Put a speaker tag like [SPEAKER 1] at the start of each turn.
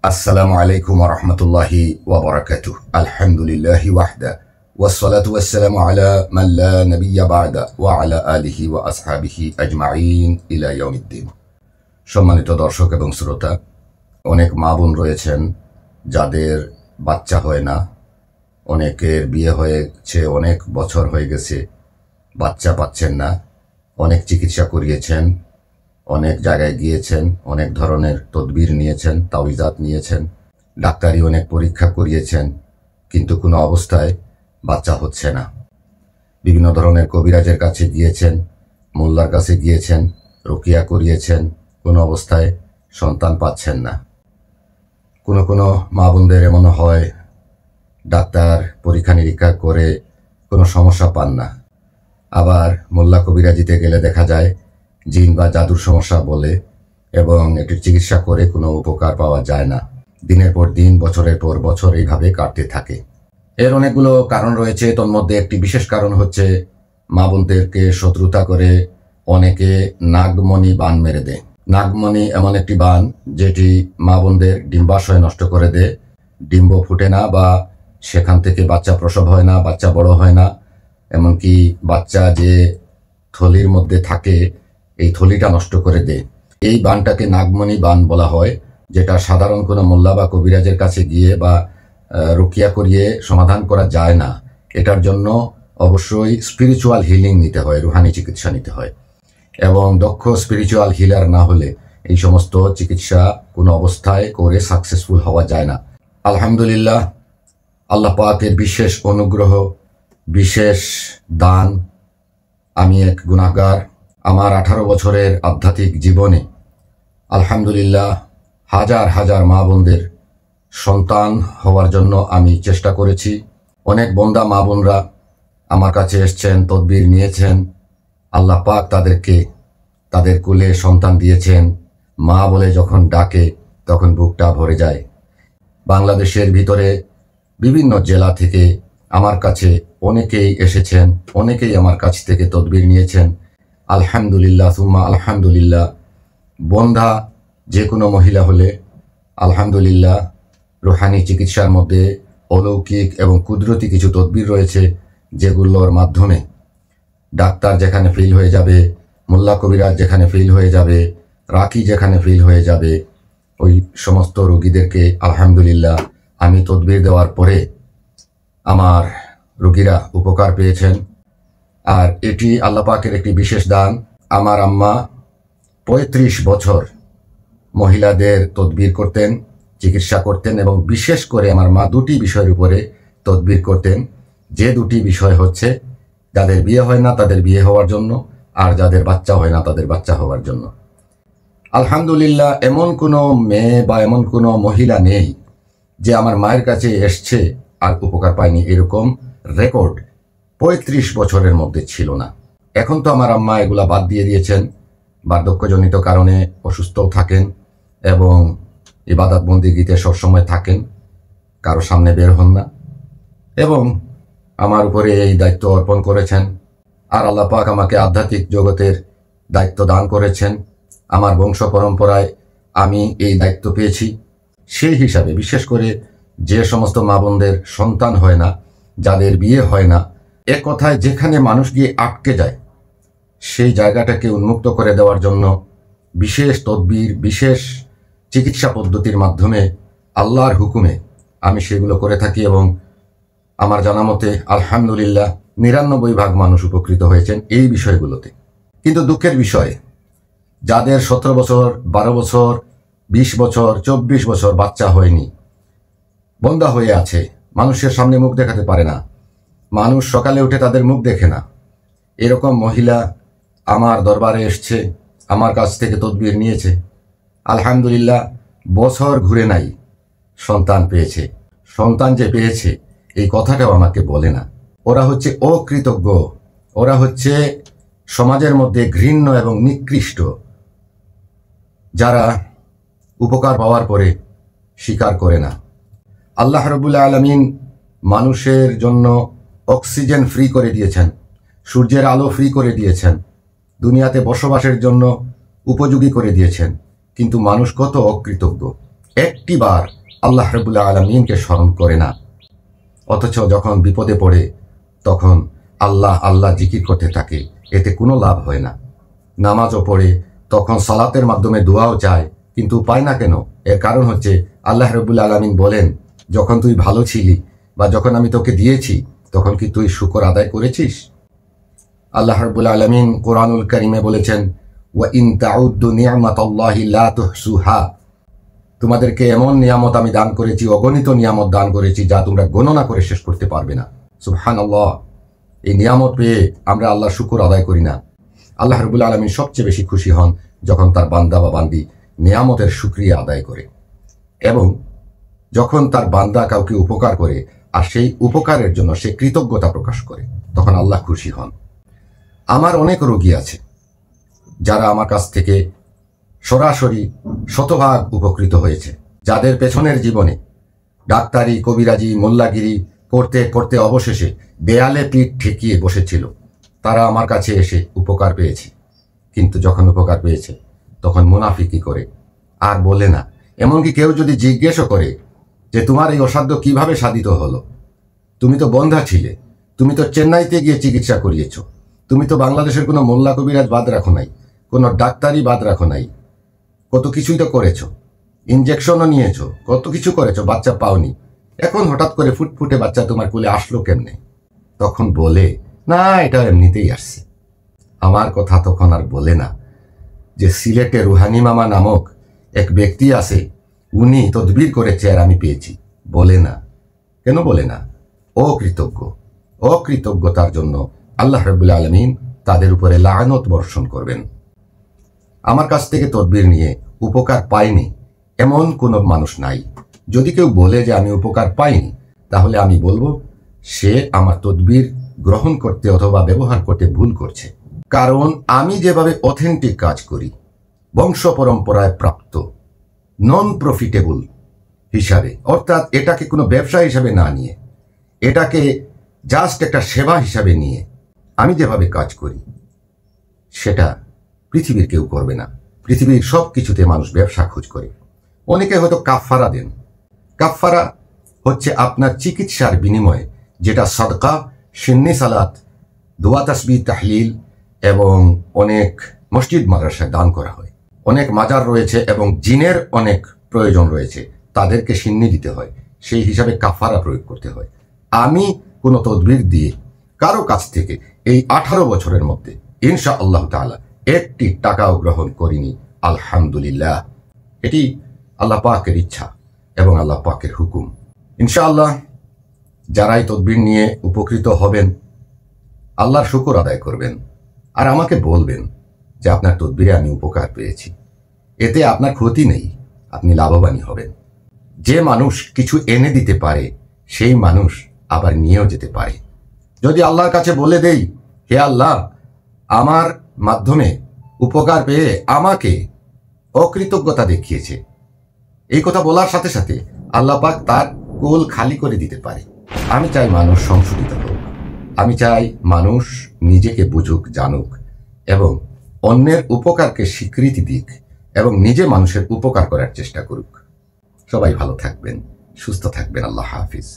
[SPEAKER 1] আসসালামু আলাইকুম ওয়া রাহমাতুল্লাহি ওয়া বারাকাতুহু। আলহামদুলিল্লাহি ওয়াহদা ওয়াসসালাতু ওয়াসসালামু আলা মান লা নাবিয়্যা বা'দা ওয়া আলা আলিহি ওয়া আসহাবিহি আজমাইন ইলা ইয়াউমিদ্দিন। সম্মানিত দর্শক এবং শ্রোতা, অনেক মা বোন রয়েছেন যাদের বাচ্চা হয় না, অনেকের বিয়ে হয়েছে, অনেক বছর হয়ে গেছে, বাচ্চা পাচ্ছেন না। অনেক চিকিৎসা করিয়েছেন, অনেক জায়গায় গিয়েছেন, অনেক ধরনের তদবির নিয়েছেন, তাওয়িজাত নিয়েছেন, ডাক্তারি অনেক পরীক্ষা করিয়েছেন, কিন্তু কোনো অবস্থায় বাচ্চা হচ্ছে না। বিভিন্ন ধরনের কবিরাজের কাছে গিয়েছেন, মোল্লার কাছে গিয়েছেন, রুকিয়া করিয়েছেন, কোনো অবস্থায় সন্তান পাচ্ছেন না। কোনো কোনো মা বোনদের এমনও হয় ডাক্তার পরীক্ষা নিরীক্ষা করে কোনো সমস্যা পান না। আবার মোল্লা কবিরাজিতে গেলে দেখা যায় জিন বা জাদুর সমস্যা বলে এবং এটির চিকিৎসা করে কোনো উপকার পাওয়া যায় না। দিনের পর দিন, বছরের পর বছর এইভাবে কাটতে থাকে। এর অনেকগুলো কারণ রয়েছে। তন্মধ্যে একটি বিশেষ কারণ হচ্ছে মা বোনদেরকে শত্রুতা করে অনেকে নাগমণি বান মেরে দেয়। নাগমণি এমন একটি বান যেটি মা বোনদের ডিম্বাশয় নষ্ট করে দেয়। ডিম্ব ফুটে না বা সেখান থেকে বাচ্চা প্রসব হয় না, বাচ্চা বড় হয় না, এমনকি বাচ্চা যে থলির মধ্যে থাকে এই থলিটা নষ্ট করে দেয়। এই বানটাকে নাগমণি বান বলা হয়, যেটা সাধারণ কোনো মোল্লা বা কবিরাজের কাছে গিয়ে বা রুকিয়া করিয়ে সমাধান করা যায় না। এটার জন্য অবশ্যই স্পিরিচুয়াল হিলিং নিতে হয়, রুহানি চিকিৎসা নিতে হয়, এবং দক্ষ স্পিরিচুয়াল হিলার না হলে এই সমস্ত চিকিৎসা কোনো অবস্থায় করে সাকসেসফুল হওয়া যায় না। আলহামদুলিল্লাহ, আল্লাহ পাকের বিশেষ অনুগ্রহ, বিশেষ দান। আমি এক গুনাহগার। আমার 18 বছরের আধ্যাত্মিক জীবনে আলহামদুলিল্লাহ হাজার হাজার মা বোনদের সন্তান হওয়ার জন্য আমি চেষ্টা করেছি। অনেক বন্দা মা বোনরা আমার কাছে এসছেন, তদবির নিয়েছেন। আল্লাহ পাক তাদেরকে তাদের কোলে সন্তান দিয়েছেন। মা বলে যখন ডাকে তখন বুকটা ভরে যায়। বাংলাদেশের ভিতরে বিভিন্ন জেলা থেকে আমার কাছে অনেকেই এসেছেন, অনেকেই আমার কাছ থেকে তদবির নিয়েছেন। আলহামদুলিল্লাহ সুম্মা আলহামদুলিল্লাহ। বন্ধা যে কোনো মহিলা হলে আলহামদুলিল্লাহ রুহানি চিকিৎসার মধ্যে অলৌকিক এবং কুদরতি কিছু তদবির রয়েছে, যেগুলোর মাধ্যমে ডাক্তার যেখানে ফেল হয়ে যাবে, মোল্লা কবিরাজ যেখানে ফেল হয়ে যাবে, রাকি যেখানে ফেল হয়ে যাবে, ওই সমস্ত রোগীদেরকে আলহামদুলিল্লাহ আমি তদবির দেওয়ার পরে আমার রোগীরা উপকার পেয়েছেন। আর এটি আল্লাহ পাকের একটি বিশেষ দান। আমার আম্মা 35 বছর মহিলাদের তদবির করতেন, চিকিৎসা করতেন, এবং বিশেষ করে আমার মা দুটি বিষয়ের উপরে তদবির করতেন। যে দুটি বিষয় হচ্ছে যাদের বিয়ে হয় না তাদের বিয়ে হওয়ার জন্য, আর যাদের বাচ্চা হয় না তাদের বাচ্চা হওয়ার জন্য। আলহামদুলিল্লাহ, এমন কোনো মেয়ে বা এমন কোনো মহিলা নেই যে আমার মায়ের কাছে এসছে আর উপকার পায়নি। এরকম রেকর্ড 35 বছরের মধ্যে ছিল না। এখন তো আমার আম্মা এগুলা বাদ দিয়ে দিয়েছেন, বার্ধক্যজনিত কারণে অসুস্থও থাকেন এবং ইবাদত বন্দিগিতে সবসময় থাকেন, কারো সামনে বের হন না, এবং আমার উপরে এই দায়িত্ব অর্পণ করেছেন। আর আল্লাহ পাক আমাকে আধ্যাত্মিক জগতের দায়িত্ব দান করেছেন। আমার বংশ পরম্পরায় আমি এই দায়িত্ব পেয়েছি। সেই হিসাবে বিশেষ করে যে সমস্ত মা বোনদের সন্তান হয় না, যাদের বিয়ে হয় না, এক কথায় যেখানে মানুষ গিয়ে আটকে যায় সেই জায়গাটাকে উন্মুক্ত করে দেওয়ার জন্য বিশেষ তদবির, বিশেষ চিকিৎসা পদ্ধতির মাধ্যমে আল্লাহর হুকুমে আমি সেগুলো করে থাকি, এবং আমার জানা মতে আলহামদুলিল্লাহ 99% মানুষ উপকৃত হয়েছেন এই বিষয়গুলোতে। কিন্তু দুঃখের বিষয়, যাদের 17 বছর, 12 বছর, 20 বছর, 24 বছর বাচ্চা হয়নি, বন্ধা হয়ে আছে, মানুষের সামনে মুখ দেখাতে পারে না, মানুষ সকালে উঠে তাদের মুখ দেখে না, এরকম মহিলা আমার দরবারে এসছে, আমার কাছ থেকে তদবির নিয়েছে। আলহামদুলিল্লাহ বছর ঘুরে নাই, সন্তান পেয়েছে। সন্তান যে পেয়েছে এই কথাটাও আমাকে বলে না। ওরা হচ্ছে অকৃতজ্ঞ, ওরা হচ্ছে সমাজের মধ্যে ঘৃণ্য এবং নিকৃষ্ট, যারা উপকার পাওয়ার পরে স্বীকার করে না। আল্লাহ রাব্বুল আলামিন মানুষের জন্য অক্সিজেন ফ্রি করে দিয়েছেন, সূর্যের আলো ফ্রি করে দিয়েছেন, দুনিয়াতে বসবাসের জন্য উপযোগী করে দিয়েছেন, কিন্তু মানুষ কত অকৃতজ্ঞ। একটিবার আল্লাহ রাব্বুল আলামিনকে স্মরণ করে না, অথচ যখন বিপদে পড়ে তখন আল্লাহ আল্লাহ জিকির করতে থাকে, এতে কোনো লাভ হয় না। নামাজও পড়ে, তখন সালাতের মাধ্যমে দোয়াও চায়, কিন্তু পায় না কেন? এর কারণ হচ্ছে আল্লাহ রাব্বুল আলামিন বলেন, যখন তুই ভালো ছিলি বা যখন আমি তোকে দিয়েছি তখন কি তুই শুকর আদায় করেছিস? আল্লাহ রাব্বুল আলামিন কোরআনুল কারীমে বলেছেন, ওয়া ইন তাউদ্দু নি'মাতাল্লাহি লা তুহসুহা, তোমাদেরকে এমন নিয়ামত আমি দান করেছি, অগণিত নিয়ামত দান করেছি, যা তোমরা গণনা করে শেষ করতে পারবে না। সুবহানাল্লাহ। এই নিয়ামত পেয়ে আমরা আল্লাহর শুকর আদায় করি না। আল্লাহ রাব্বুল আলামিন সবচেয়ে বেশি খুশি হন যখন তার বান্দা বা বান্দি নিয়ামতের শুকরিয়া আদায় করে, এবং যখন তার বান্দা কাউকে উপকার করে আর সেই উপকারের জন্য সে কৃতজ্ঞতা প্রকাশ করে, তখন আল্লাহ খুশি হন। আমার অনেক রোগী আছে যারা আমার কাছ থেকে সরাসরি শতভাগ উপকৃত হয়েছে, যাদের পেছনের জীবনে ডাক্তারি, কবিরাজি, মোল্লাগিরি করতে করতে অবশেষে দেয়ালে পিঠ ঠেকিয়ে বসেছিল, তারা আমার কাছে এসে উপকার পেয়েছে। কিন্তু যখন উপকার পেয়েছে তখন মুনাফিকি করে আর বলে না। এমনকি কেউ যদি জিজ্ঞেসও করে যে তোমার এই অসাধ্য কিভাবে সাধিত হলো, তুমি তো বন্ধা ছিলে, তুমি তো চেন্নাইতে গিয়ে চিকিৎসা করিয়েছ, তুমি তো বাংলাদেশের কোনো মোল্লা কবিরাজ বাদ রাখো নাই, কোনো ডাক্তারি বাদ রাখো নাই, কত কিছুই তো করেছো, ইনজেকশনও নিয়েছো, কত কিছু করেছো, বাচ্চা পাওনি, এখন হঠাৎ করে ফুটফুটে বাচ্চা তোমার কোলে আসলো কেমনে? তখন বলে না, এটা এমনিতেই আসছে। আমার কথা তখন আর বলে না যে সিলেটে রুহানি মামা নামক এক ব্যক্তি আছে, উনি তদবির করেছে আর আমি পেয়েছি। বলে না। কেন বলে না? অকৃতজ্ঞ। অকৃতজ্ঞতার জন্য আল্লাহ রাব্বুল আলামিন তাদের উপরে লাআনত বর্ষণ করবেন। আমার কাছ থেকে তদবির নিয়ে উপকার পাইনি এমন কোনো মানুষ নাই। যদি কেউ বলে যে আমি উপকার পাইনি, তাহলে আমি বলবো সে আমার তদবির গ্রহণ করতে অথবা ব্যবহার করতে ভুল করছে। কারণ আমি যেভাবে অথেন্টিক কাজ করি, বংশ পরম্পরায় প্রাপ্ত, নন প্রফিটেবল হিসাবে, অর্থাৎ এটাকে কোনো ব্যবসা হিসাবে না নিয়ে, এটাকে জাস্ট একটা সেবা হিসাবে নিয়ে আমি যেভাবে কাজ করি, সেটা পৃথিবীর কেউ করবে না। পৃথিবীর সব কিছুতে মানুষ ব্যবসা খোঁজ করে। অনেকে হয়তো কাফফারা দেন। কাফফারা হচ্ছে আপনার চিকিৎসার বিনিময়ে যেটা সাদকা, সিন্নি সালাত, দোয়া তাসবিহ তাহলিল এবং অনেক মসজিদ মাদ্রাসায় দান করা হয়। অনেক মাজার রয়েছে এবং জিনের অনেক প্রয়োজন রয়েছে, তাদেরকে সিন্নি দিতে হয়, সেই হিসাবে কাফফারা প্রয়োগ করতে হয়। আমি কোনো তদবির দিয়ে কারো কাছ থেকে এই 18 বছরের মধ্যে ইনশাআল্লাহ তাআলা একটি টাকাও গ্রহণ করিনি। আলহামদুলিল্লাহ। এটি আল্লাহ পাকের ইচ্ছা এবং আল্লাহ পাকের হুকুম। ইনশাআল্লাহ যারাই তদবির নিয়ে উপকৃত হবেন, আল্লাহর শুকর আদায় করবেন আর আমাকে বলবেন যে আপনার তদবিরে আমি উপকার পেয়েছি। এতে আপনার ক্ষতি নেই, আপনি লাভবানই হবেন। যে মানুষ কিছু এনে দিতে পারে, সেই মানুষ আবার নিয়েও যেতে পারে। যদি আল্লাহর কাছে বলে দেই, হে আল্লাহ, আমার মাধ্যমে উপকার পেয়ে আমাকে অকৃতজ্ঞতা দেখিয়েছে, এই কথা বলার সাথে সাথে আল্লাহ পাক তার কোল খালি করে দিতে পারে। আমি চাই মানুষ সংশোধিত হোক, আমি চাই মানুষ নিজেকে বুঝুক, জানুক এবং অন্যের উপকারকে স্বীকৃতি দিক এবং নিজে মানুষের উপকার করার চেষ্টা করুক। সবাই ভালো থাকবেন, সুস্থ থাকবেন। আল্লাহ হাফিজ।